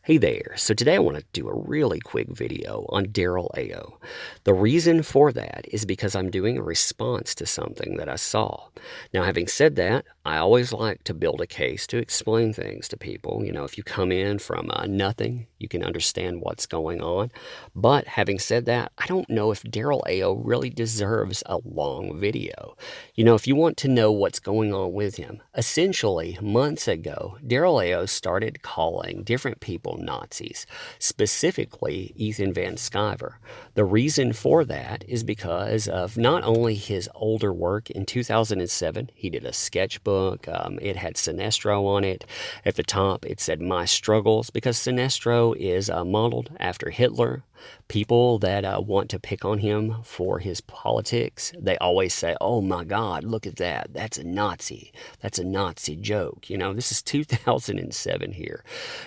Hey there. So today I want to do a really quick video on Darryl Ayo. The reason for that is because I'm doing a response to something that I saw. Now, having said that, I always like to build a case to explain things to people. If you come in from nothing, you can understand what's going on. But having said that, I don't know if Darryl Ayo really deserves a long video. If you want to know what's going on with him, essentially months ago, Darryl Ayo started calling different people Nazis, specifically Ethan Van Sciver. The reason for that is because of not only his older work in 2007, he did a sketchbook, it had Sinestro on it. At the top, it said My Struggles, because Sinestro is modeled after Hitler. People that want to pick on him for his politics, they always say, oh my God, look at that. That's a Nazi. That's a Nazi joke. This is 2007 here.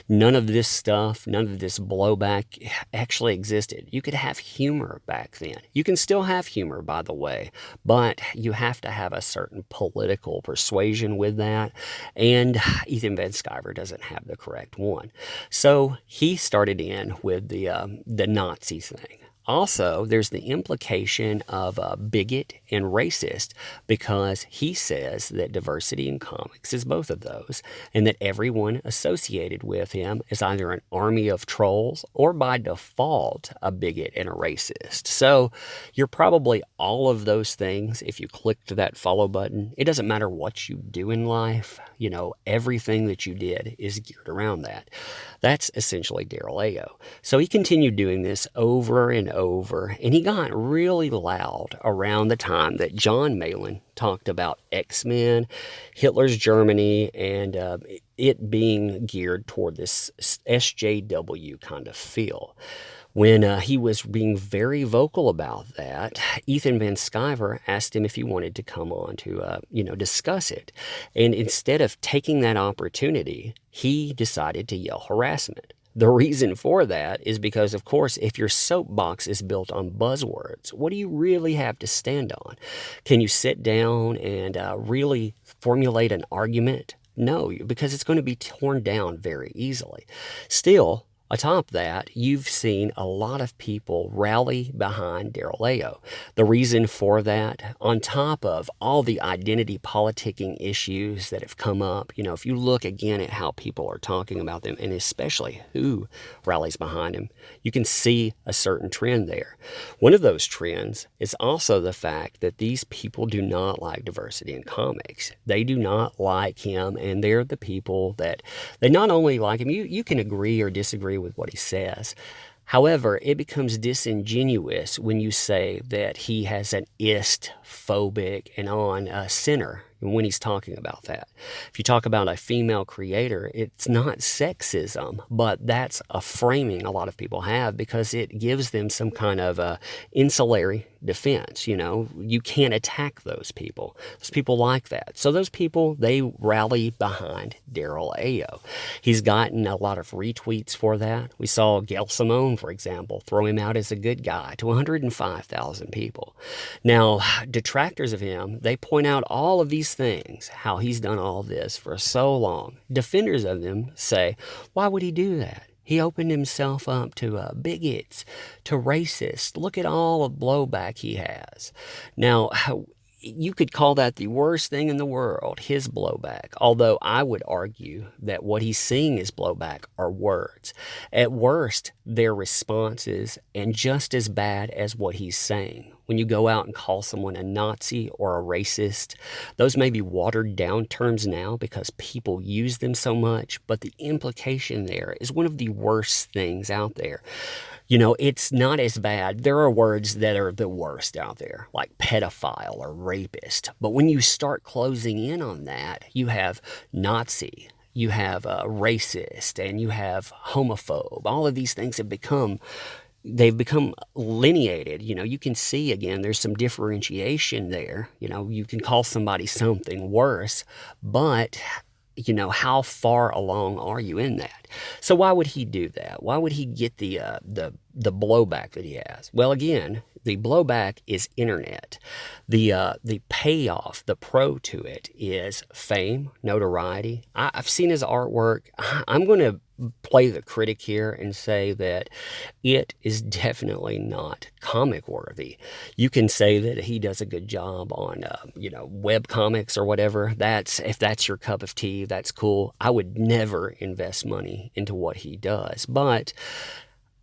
None of this stuff, none of this blowback actually existed. You could have humor back then. You can still have humor, by the way, but you have to have a certain political persuasion with that. And Ethan Van Sciver doesn't have the correct one. So he started in with the Nazi thing. Also, there's the implication of a bigot and racist because he says that diversity in comics is both of those, and that everyone associated with him is either an army of trolls or by default a bigot and a racist. So you're probably all of those things if you clicked that follow button. It doesn't matter what you do in life, everything that you did is geared around that. That's essentially Darryl Ayo. So he continued doing this over and over, and he got really loud around the time that John Malin talked about X-Men, Hitler's Germany, and it being geared toward this SJW kind of feel. When he was being very vocal about that, Ethan Van Sciver asked him if he wanted to come on to, discuss it. And instead of taking that opportunity, he decided to yell harassment. The reason for that is because, of course, if your soapbox is built on buzzwords, what do you really have to stand on? Can you sit down and really formulate an argument? No, because it's going to be torn down very easily. Still, atop that, you've seen a lot of people rally behind Darryl Ayo. The reason for that, on top of all the identity politicking issues that have come up, if you look again at how people are talking about them, and especially who rallies behind him, you can see a certain trend there. One of those trends is also the fact that these people do not like diversity in comics. They do not like him, and they're the people that they not only like him, you can agree or disagree with what he says. However, it becomes disingenuous when you say that he has an ist, phobic, and on center when he's talking about that. If you talk about a female creator, it's not sexism, but that's a framing a lot of people have because it gives them some kind of insulary defense. You can't attack those people. Those people like that. So those people, they rally behind Darryl Ayo. He's gotten a lot of retweets for that. We saw Gail Simone, for example, throw him out as a good guy to 105,000 people. Now, detractors of him, they point out all of these things, how he's done all this for so long. Defenders of him say, why would he do that? He opened himself up to bigots, to racists. Look at all of blowback he has. Now, you could call that the worst thing in the world, his blowback, although I would argue that what he's seeing as blowback are words. At worst, they're responses and just as bad as what he's saying. When you go out and call someone a Nazi or a racist, those may be watered down terms now because people use them so much, but the implication there is one of the worst things out there. It's not as bad. There are words that are the worst out there, like pedophile or rapist. But when you start closing in on that, you have Nazi, you have racist, and you have homophobe. All of these things they've become lineated. You can see, again, there's some differentiation there. You can call somebody something worse, but how far along are you in that? So why would he do that? Why would he get the blowback that he has? Well, again, The blowback is internet. The payoff, the pro to it is fame, notoriety. I've seen his artwork. I'm going to play the critic here and say that it is definitely not comic worthy. You can say that he does a good job on, web comics or whatever. If that's your cup of tea, that's cool. I would never invest money into what he does, but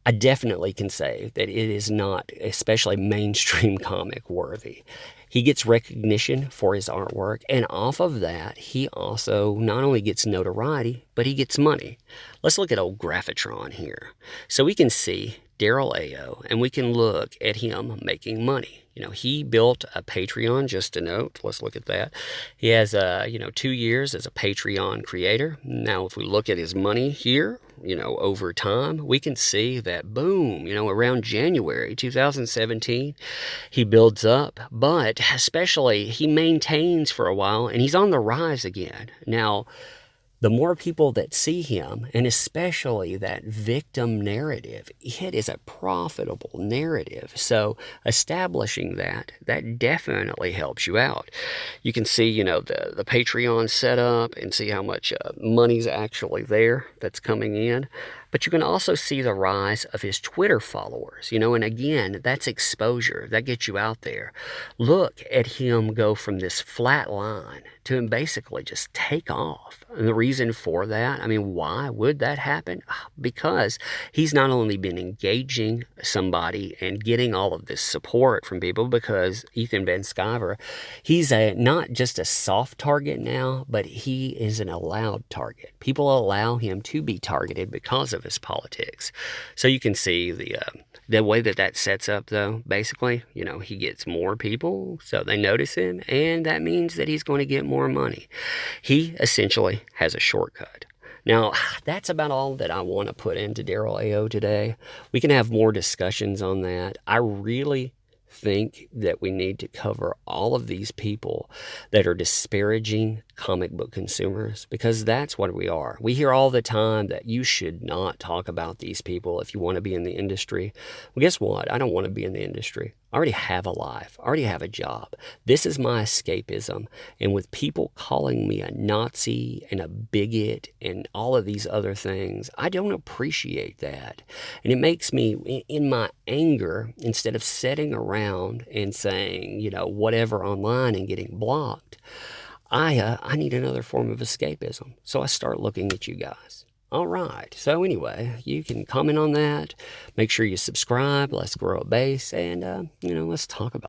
I definitely can say that it is not especially mainstream comic worthy. He gets recognition for his artwork, and off of that, he also not only gets notoriety, but he gets money. Let's look at old Graphitron here. So we can see Darryl Ayo, and we can look at him making money. He built a Patreon, just a note. Let's look at that. He has, 2 years as a Patreon creator. Now, if we look at his money here, over time, we can see that, boom, around January 2017, he builds up, but especially he maintains for a while, and he's on the rise again. Now, the more people that see him, and especially that victim narrative, it is a profitable narrative. So establishing that definitely helps you out. You can see, the Patreon setup and see how much money's actually there that's coming in. But you can also see the rise of his Twitter followers, and again, that's exposure. That gets you out there. Look at him go from this flat line to him basically just take off. And the reason for that, why would that happen? Because he's not only been engaging somebody and getting all of this support from people, because Ethan Van Sciver, he's not just a soft target now, but he is an allowed target. People allow him to be targeted because of his politics. So you can see the way that sets up, though. Basically, he gets more people, so they notice him, and that means that he's going to get more money. He essentially has a shortcut. Now, that's about all that I want to put into Darryl Ayo today. We can have more discussions on that. I really think that we need to cover all of these people that are disparaging comic book consumers, because that's what we are. We hear all the time that you should not talk about these people if you want to be in the industry. Well, guess what? I don't want to be in the industry. I already have a life. I already have a job. This is my escapism. And with people calling me a Nazi and a bigot and all of these other things, I don't appreciate that. And it makes me, in my anger, instead of sitting around and saying, whatever online and getting blocked, I need another form of escapism. So I start looking at you guys. All right. So anyway, you can comment on that. Make sure you subscribe. Let's grow a base. And, let's talk about